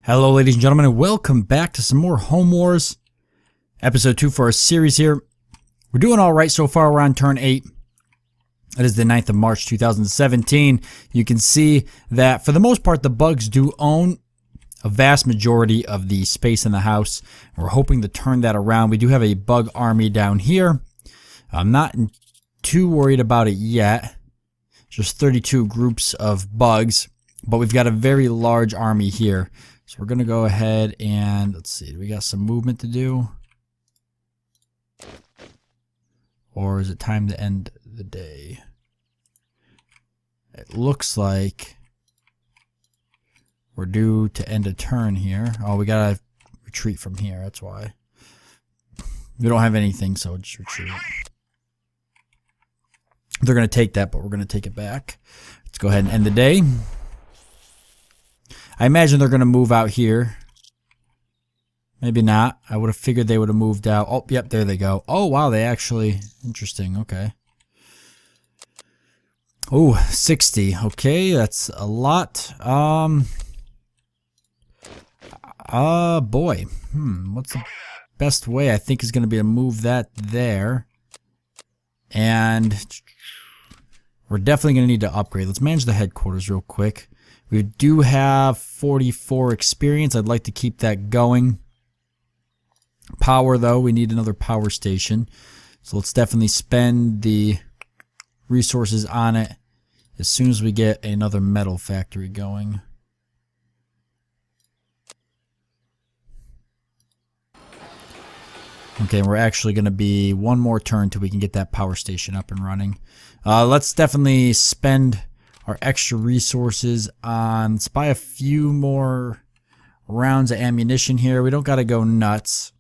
Hello ladies and gentlemen, and welcome back to some more Home Wars. Episode 2 for our series here. We're doing alright so far. We're on turn 8. It is the 9th of March 2017. You can see that for the most part the bugs do own a vast majority of the space in the house. We're hoping to turn that around. We do have a bug army down here. I'm not too worried about it yet. Just 32 groups of bugs, but we've got a very large army here. So we're going to go ahead and, let's see, we got some movement to do? Or is it time to end the day? It looks like we're due to end a turn here. Oh, we got to retreat from here, that's why. We don't have anything, so just retreat. They're going to take that, but we're going to take it back. Let's go ahead and end the day. I imagine they're going to move out here. Maybe not. I would have figured they would have moved out. Oh, yep, there they go. Oh, wow, they actually... Interesting, okay. Oh, 60. Okay, that's a lot. Boy. What's the best way? I think is going to be to move that there. And we're definitely going to need to upgrade. Let's manage the headquarters real quick. We do have 44 experience. I'd like to keep that going. Power, though, we need another power station. So let's definitely spend the resources on it as soon as we get another metal factory going. Okay, we're actually going to be one more turn till we can get that power station up and running. Let's definitely spend our extra resources on, let's buy a few more rounds of ammunition here. We don't got to go nuts.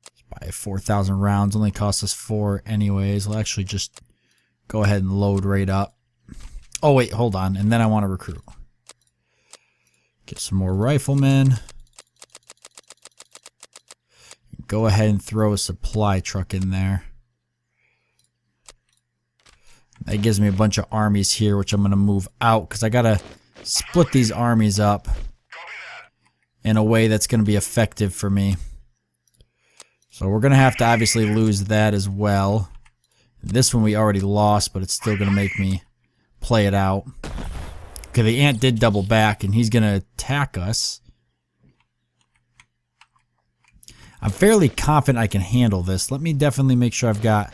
Let's buy 4,000 rounds. Only costs us 4 anyways. We'll actually just go ahead and load right up. Oh wait, hold on. And then I want to recruit. Get some more riflemen. Go ahead and throw a supply truck in there. That gives me a bunch of armies here, which I'm going to move out because I got to split these armies up in a way that's going to be effective for me. So we're going to have to obviously lose that as well. This one we already lost, but it's still going to make me play it out. Okay, the ant did double back, and he's going to attack us. I'm fairly confident I can handle this. Let me definitely make sure I've got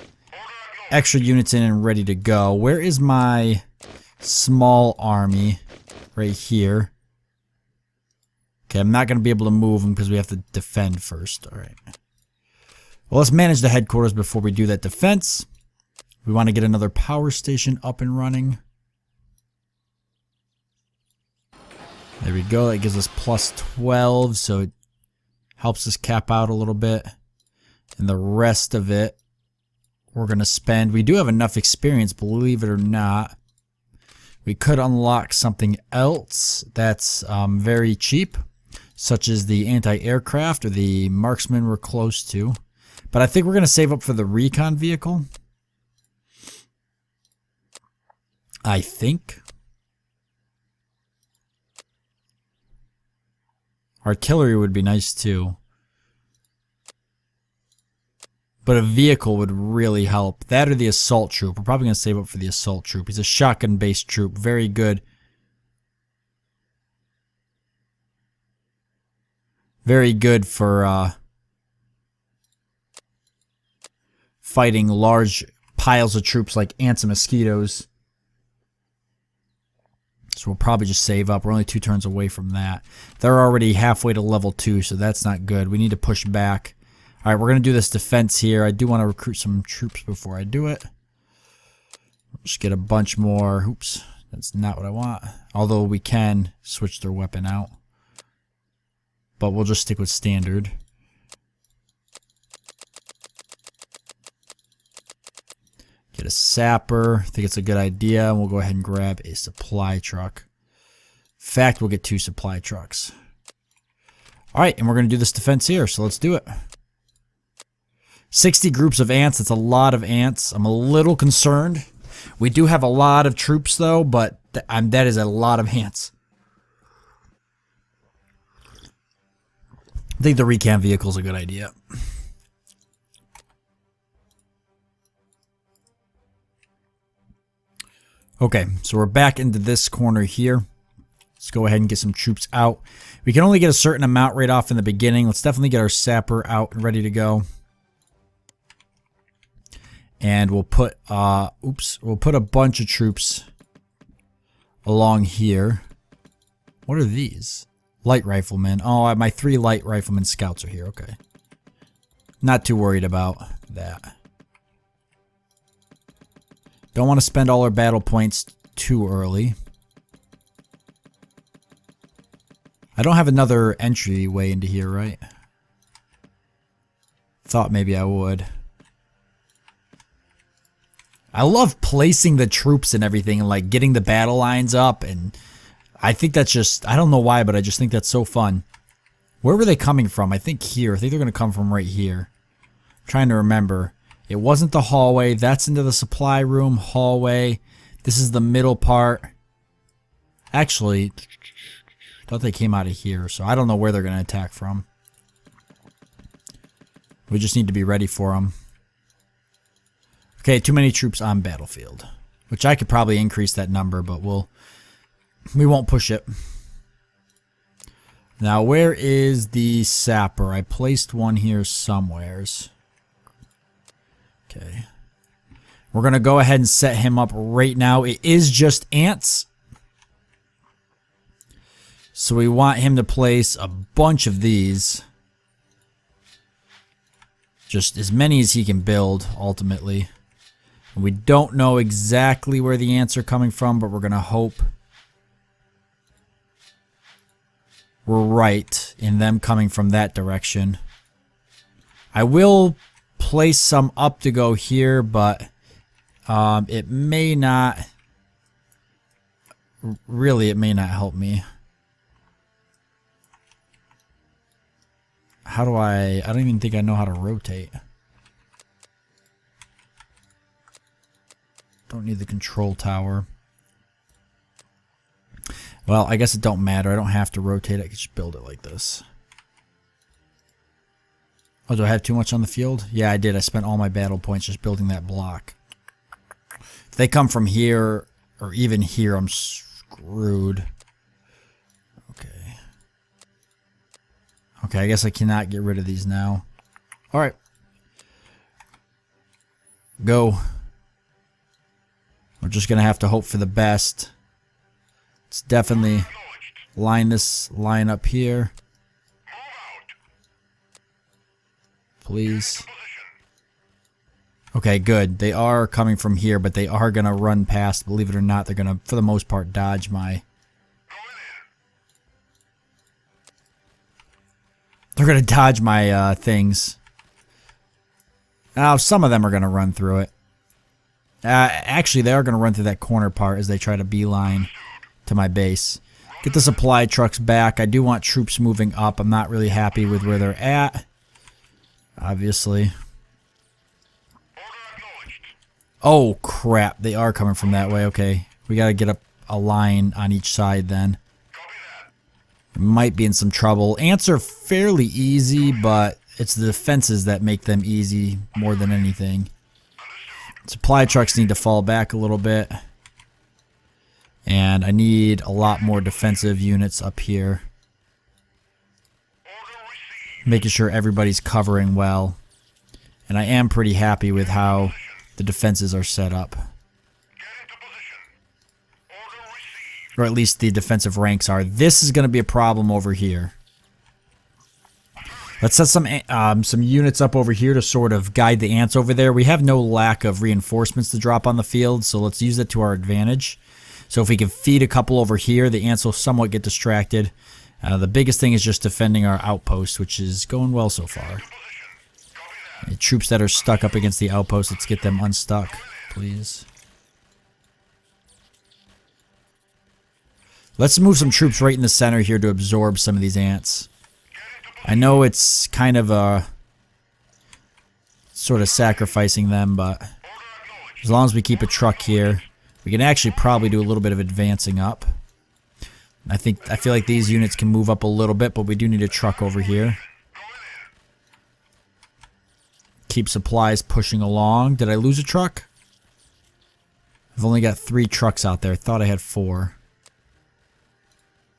extra units in and ready to go. Where is my small army? Right here. Okay, I'm not going to be able to move them because we have to defend first. Alright. Well, let's manage the headquarters before we do that defense. We want to get another power station up and running. There we go. That gives us plus 12, so it helps us cap out a little bit. And the rest of it we're going to spend. We do have enough experience, believe it or not. We could unlock something else that's very cheap, such as the anti-aircraft or the marksman we're close to. But I think we're going to save up for the recon vehicle. I think. Artillery would be nice too. But a vehicle would really help. That or the assault troop. We're probably going to save up for the assault troop. He's a shotgun-based troop. Very good. Very good for fighting large piles of troops like ants and mosquitoes. So we'll probably just save up. We're only 2 turns away from that. They're already halfway to level 2, so that's not good. We need to push back. Alright, we're going to do this defense here. I do want to recruit some troops before I do it. Just get a bunch more. Oops, that's not what I want. Although we can switch their weapon out. But we'll just stick with standard. Get a sapper. I think it's a good idea. And we'll go ahead and grab a supply truck. In fact, we'll get 2 supply trucks. Alright, and we're going to do this defense here, so let's do it. 60 groups of ants, that's a lot of ants. I'm a little concerned. We do have a lot of troops though, but That is a lot of ants. I think the recam vehicle is a good idea. Okay, so we're back into this corner here. Let's go ahead and get some troops out. We can only get a certain amount right off in the beginning. Let's definitely get our sapper out and ready to go. And we'll put we'll put a bunch of troops along here. What are these? Light riflemen. Oh, my 3 light riflemen scouts are here. Okay. Not too worried about that. Don't want to spend all our battle points too early. I don't have another entryway into here, right? Thought maybe I would. I love placing the troops and everything and like getting the battle lines up, and I think that's just, I don't know why, but I just think that's so fun. Where were they coming from? I think here. I think they're going to come from right here. I'm trying to remember. It wasn't the hallway. That's into the supply room, hallway. This is the middle part. Actually, I thought they came out of here, so I don't know where they're going to attack from. We just need to be ready for them. Okay, too many troops on battlefield, which I could probably increase that number, but we won't push it. Now, where is the sapper? I placed one here somewheres. Okay. We're going to go ahead and set him up right now. It is just ants. So we want him to place a bunch of these. Just as many as he can build, ultimately. And we don't know exactly where the ants are coming from, but we're going to hope we're right in them coming from that direction. I will place some up to go here, but it may not, really it may not help me. How do I don't even think I know how to rotate. Don't need the control tower. Well, I guess it don't matter. I don't have to rotate it. I can just build it like this. Oh, do I have too much on the field? Yeah, I did. I spent all my battle points just building that block. If they come from here, or even here, I'm screwed. Okay. Okay, I guess I cannot get rid of these now. Alright. Go. We're just going to have to hope for the best. Let's definitely line this line up here. Please. Okay, good. They are coming from here, but they are going to run past. Believe it or not, they're going to, for the most part, dodge my... They're going to dodge my things. Now, some of them are going to run through it. Actually, they are going to run through that corner part as they try to beeline to my base. Get the supply trucks back. I do want troops moving up. I'm not really happy with where they're at. Obviously. Oh, crap. They are coming from that way. Okay. We got to get a line on each side then. Might be in some trouble. Ants are fairly easy, but it's the defenses that make them easy more than anything. Supply trucks need to fall back a little bit. And I need a lot more defensive units up here. Making sure everybody's covering well. And I am pretty happy with how the defenses are set up. Or at least the defensive ranks are. This is going to be a problem over here. Let's set some units up over here to sort of guide the ants over there. We have no lack of reinforcements to drop on the field, so let's use that to our advantage. So if we can feed a couple over here, the ants will somewhat get distracted. The biggest thing is just defending our outpost, which is going well so far. The troops that are stuck up against the outpost, let's get them unstuck, please. Let's move some troops right in the center here to absorb some of these ants. I know it's kind of a sort of sacrificing them, but as long as we keep a truck here, We can actually probably do a little bit of advancing up. I feel like these units can move up a little bit, but we do need a truck over here. Keep supplies pushing along. Did I lose a truck? I've only got 3 trucks out there. I thought I had 4.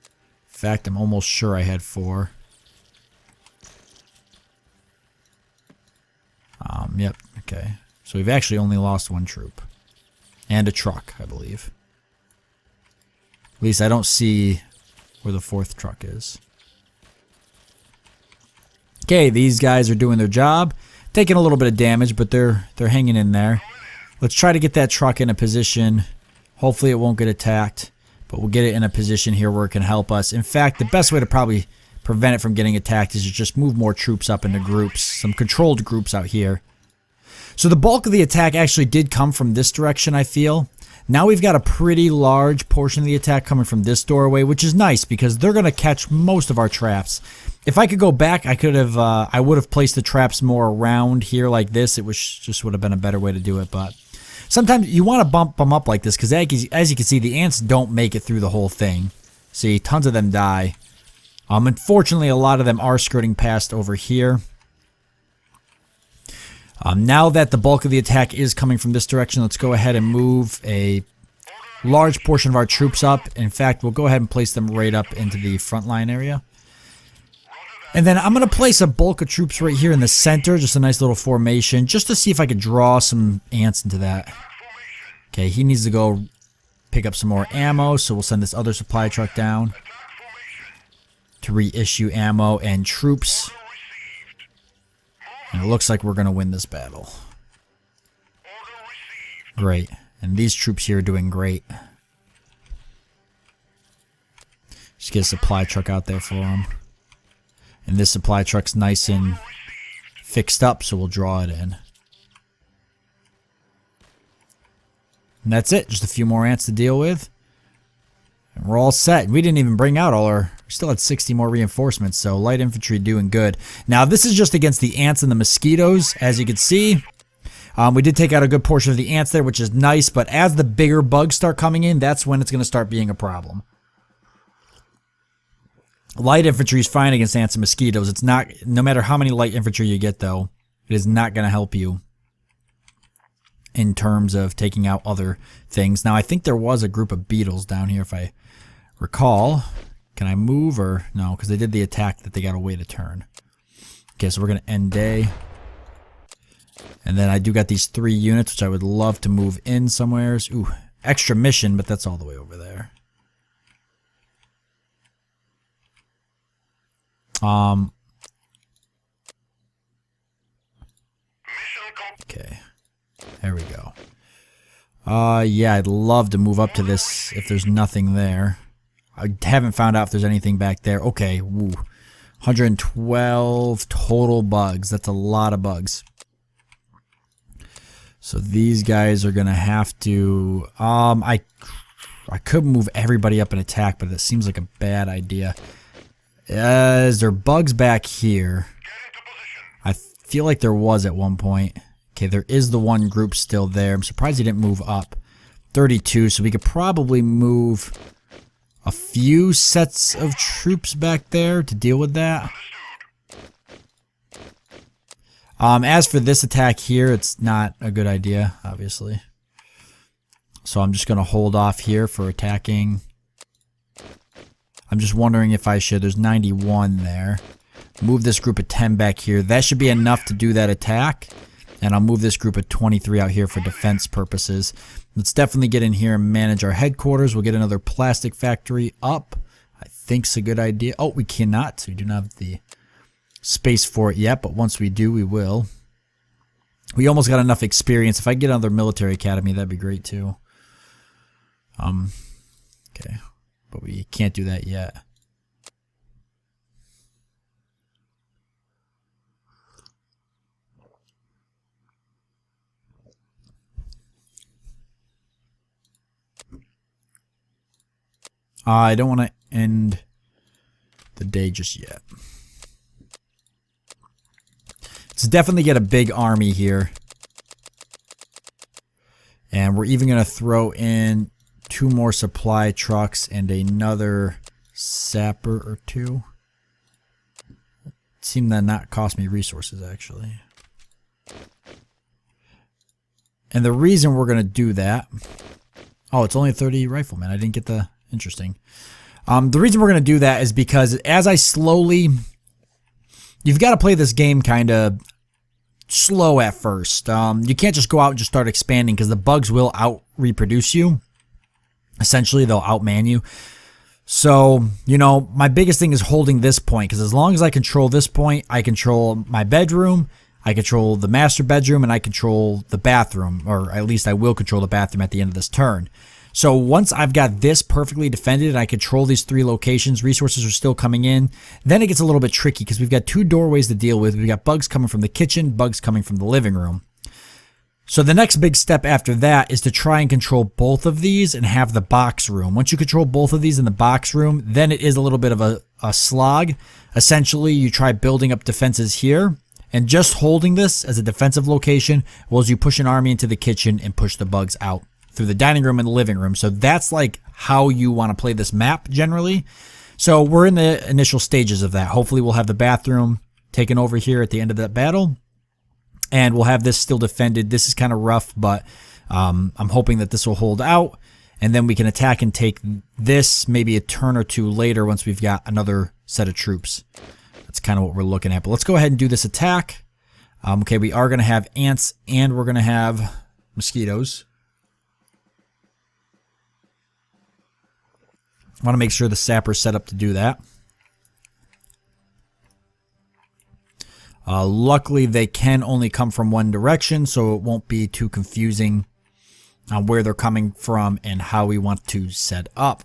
In fact, I'm almost sure I had 4. Yep, okay. So we've actually only lost 1 troop. And a truck, I believe. At least I don't see where the 4th truck is. Okay, these guys are doing their job. Taking a little bit of damage, but they're hanging in there. Let's try to get that truck in a position. Hopefully it won't get attacked, but we'll get it in a position here where it can help us. In fact, the best way to probably prevent it from getting attacked is to just move more troops up into groups. Some controlled groups out here. So the bulk of the attack actually did come from this direction, I feel. Now we've got a pretty large portion of the attack coming from this doorway, which is nice because they're going to catch most of our traps. If I could go back, I would have placed the traps more around here like this. It would have been a better way to do it, but sometimes you want to bump them up like this because as you can see, the ants don't make it through the whole thing. See, tons of them die. Unfortunately, a lot of them are skirting past over here. Now that the bulk of the attack is coming from this direction, let's go ahead and move a large portion of our troops up. In fact, we'll go ahead and place them right up into the front line area. And then I'm going to place a bulk of troops right here in the center, just a nice little formation, just to see if I could draw some ants into that. Okay, he needs to go pick up some more ammo, so we'll send this other supply truck down to reissue ammo and troops. And it looks like we're going to win this battle. Great. And these troops here are doing great. Just get a supply truck out there for them. And this supply truck's nice and fixed up, so we'll draw it in. And that's it. Just a few more ants to deal with. And we're all set. We didn't even bring out all our... We still had 60 more reinforcements, so light infantry doing good. Now, this is just against the ants and the mosquitoes, as you can see. We did take out a good portion of the ants there, which is nice, but as the bigger bugs start coming in, that's when it's going to start being a problem. Light infantry is fine against ants and mosquitoes. It's not, no matter how many light infantry you get, though, it is not going to help you in terms of taking out other things. Now, I think there was a group of beetles down here, if I recall. Can I move or no? Because they did the attack that they got a way to turn. Okay, so we're going to end day. And then I do got these 3 units, which I would love to move in somewheres. Ooh, extra mission, but that's all the way over there. Okay, there we go. Yeah, I'd love to move up to this if there's nothing there. I haven't found out if there's anything back there. Okay, woo. 112 total bugs. That's a lot of bugs. So these guys are going to have to... I could move everybody up and attack, but that seems like a bad idea. Is there bugs back here? I feel like there was at one point. Okay, there is the one group still there. I'm surprised he didn't move up. 32, so we could probably move a few sets of troops back there to deal with that. As for this attack here, it's not a good idea, obviously. So I'm just going to hold off here for attacking. I'm just wondering if I should. There's 91 there. Move this group of 10 back here. That should be enough to do that attack. And I'll move this group of 23 out here for defense purposes. Let's definitely get in here and manage our headquarters. We'll get another plastic factory up. I think's a good idea. Oh, we cannot. So we do not have the space for it yet, but once we do, we will. We almost got enough experience. If I get another military academy, that'd be great too. Okay, but we can't do that yet. I don't want to end the day just yet. Let's definitely get a big army here. And we're even going to throw in 2 more supply trucks and another sapper or 2. It seemed to not cost me resources, actually. And the reason we're going to do that... Oh, it's only a 30 rifleman. I didn't get the... Interesting. The reason we're going to do that is because as I slowly... You've got to play this game kind of slow at first. You can't just go out and just start expanding because the bugs will out-reproduce you. Essentially, they'll outman you. So, you know, my biggest thing is holding this point because as long as I control this point, I control my bedroom, I control the master bedroom, and I control the bathroom. Or at least I will control the bathroom at the end of this turn. So once I've got this perfectly defended and I control these 3 locations, resources are still coming in, then it gets a little bit tricky because we've got 2 doorways to deal with. We've got bugs coming from the kitchen, bugs coming from the living room. So the next big step after that is to try and control both of these and have the box room. Once you control both of these in the box room, then it is a little bit of a slog. Essentially, you try building up defenses here, and just holding this as a defensive location will as you push an army into the kitchen and push the bugs out through the dining room and the living room. So that's like how you want to play this map generally. So we're in the initial stages of that. Hopefully we'll have the bathroom taken over here at the end of that battle. And we'll have this still defended. This is kind of rough, but I'm hoping that this will hold out. And then we can attack and take this maybe a turn or 2 later once we've got another set of troops. That's kind of what we're looking at. But let's go ahead and do this attack. Okay, we are going to have ants and we're going to have mosquitoes. I want to make sure the sapper's set up to do that. Luckily, they can only come from one direction, so it won't be too confusing on where they're coming from and how we want to set up.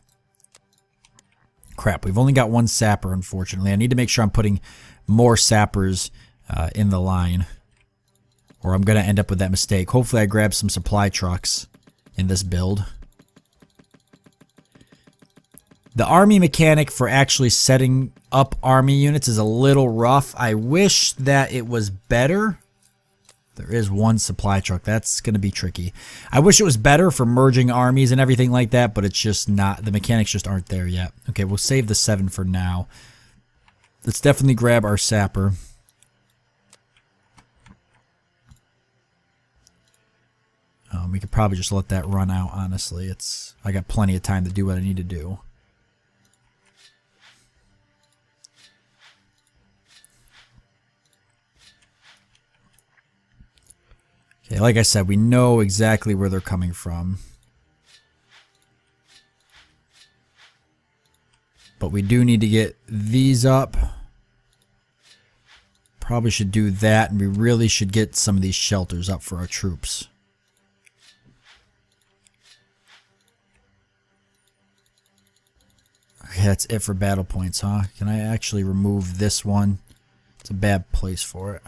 Crap, we've only got 1 sapper, unfortunately. I need to make sure I'm putting more sappers in the line, or I'm going to end up with that mistake. Hopefully, I grab some supply trucks in this build. The army mechanic for actually setting up army units is a little rough. I wish that it was better. There is 1 supply truck. That's going to be tricky. I wish it was better for merging armies and everything like that, but it's just not. The mechanics just aren't there yet. Okay, we'll save the 7 for now. Let's definitely grab our sapper. We could probably just let that run out, honestly. I got plenty of time to do what I need to do. Okay, like I said, we know exactly where they're coming from. But we do need to get these up. Probably should do that, and we really should get some of these shelters up for our troops. Okay, that's it for battle points, huh? Can I actually remove this one? It's a bad place for it.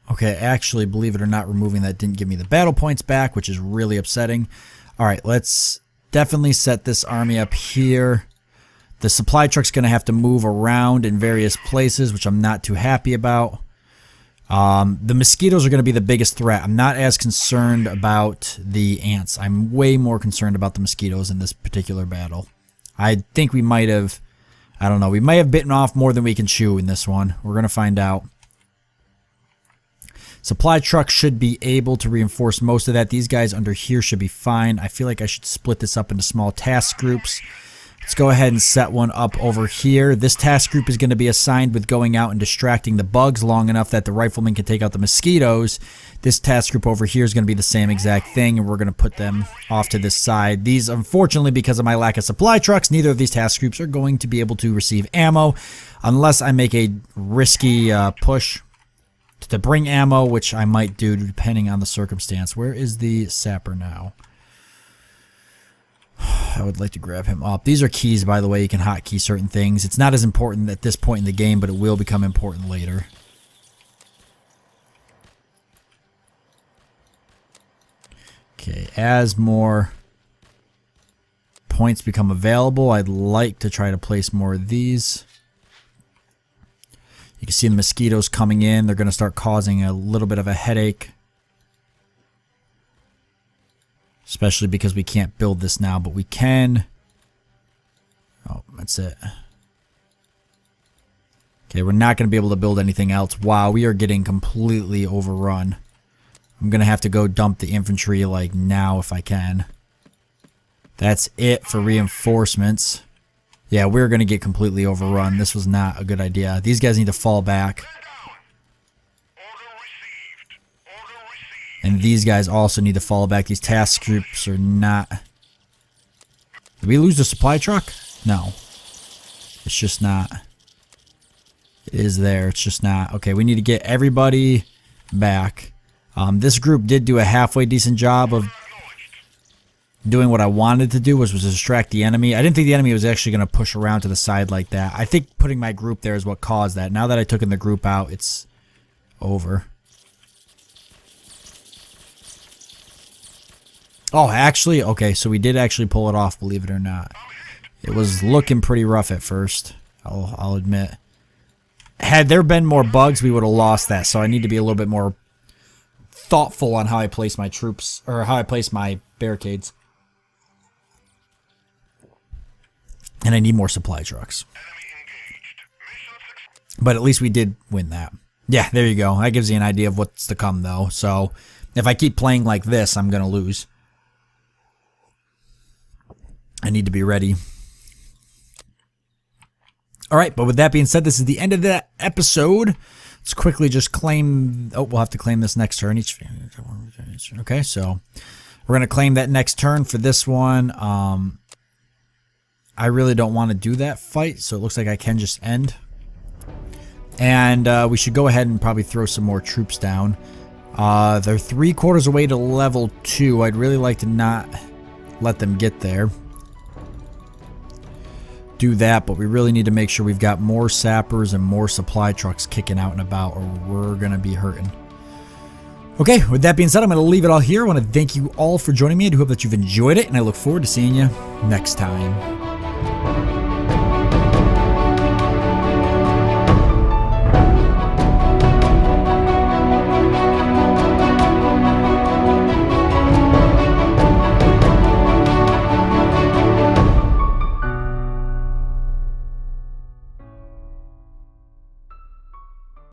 Okay, actually, believe it or not, removing that didn't give me the battle points back, which is really upsetting. Alright, let's definitely set this army up here. The supply truck's going to have to move around in various places, which I'm not too happy about. The mosquitoes are going to be the biggest threat. I'm not as concerned about the ants. I'm way more concerned about the mosquitoes in this particular battle. I think we might have, I don't know, we may have bitten off more than we can chew in this one. We're going to find out. Supply truck should be able to reinforce most of that. These guys under here should be fine. I feel like I should split this up into small task groups. Let's go ahead and set one up over here. This task group is going to be assigned with going out and distracting the bugs long enough that the riflemen can take out the mosquitoes. This task group over here is going to be the same exact thing, and we're going to put them off to this side. These, unfortunately, because of my lack of supply trucks, neither of these task groups are going to be able to receive ammo unless I make a risky push to bring ammo, which I might do depending on the circumstance. Where is the sapper now? I would like to grab him up. These are keys, by the way. You can hotkey certain things. It's not as important at this point in the game, but it will become important later. Okay, as more points become available, I'd like to try to place more of these. You can see the mosquitoes coming in. They're going to start causing a little bit of a headache. Especially because we can't build this now, but we can. Oh, that's it. Okay, we're not going to be able to build anything else. Wow, we are getting completely overrun. I'm going to have to go dump the infantry like now if I can. That's it for reinforcements. Yeah, we're going to get completely overrun. This was not a good idea. These guys need to fall back. And these guys also need to fall back. These task groups are not... Did we lose the supply truck? No. It's just not... It is there. It's just not. Okay, we need to get everybody back. This group did do a halfway decent job of doing what I wanted to do, which was distract the enemy. I didn't think the enemy was actually going to push around to the side like that. I think putting my group there is what caused that. Now that I took in the group out, it's over. Oh, actually, okay, so we did actually pull it off, believe it or not. It was looking pretty rough at first, I'll admit. Had there been more bugs, we would have lost that, so I need to be a little bit more thoughtful on how I place my troops, or how I place my barricades. And I need more supply trucks. But at least we did win that. Yeah, there you go. That gives you an idea of what's to come, though. So, if I keep playing like this, I'm going to lose. I need to be ready. Alright, but with that being said, this is the end of that episode. Let's quickly just claim... Oh, we'll have to claim this next turn. Okay, so we're going to claim that next turn for this one. I really don't want to do that fight, so it looks like I can just end. And we should go ahead and probably throw some more troops down. They're 3/4 away to level 2. I'd really like to not let them get there. Do that, but we really need to make sure we've got more sappers and more supply trucks kicking out and about, or we're going to be hurting. Okay, with that being said, I'm going to leave it all here. I want to thank you all for joining me. I do hope that you've enjoyed it, and I look forward to seeing you next time.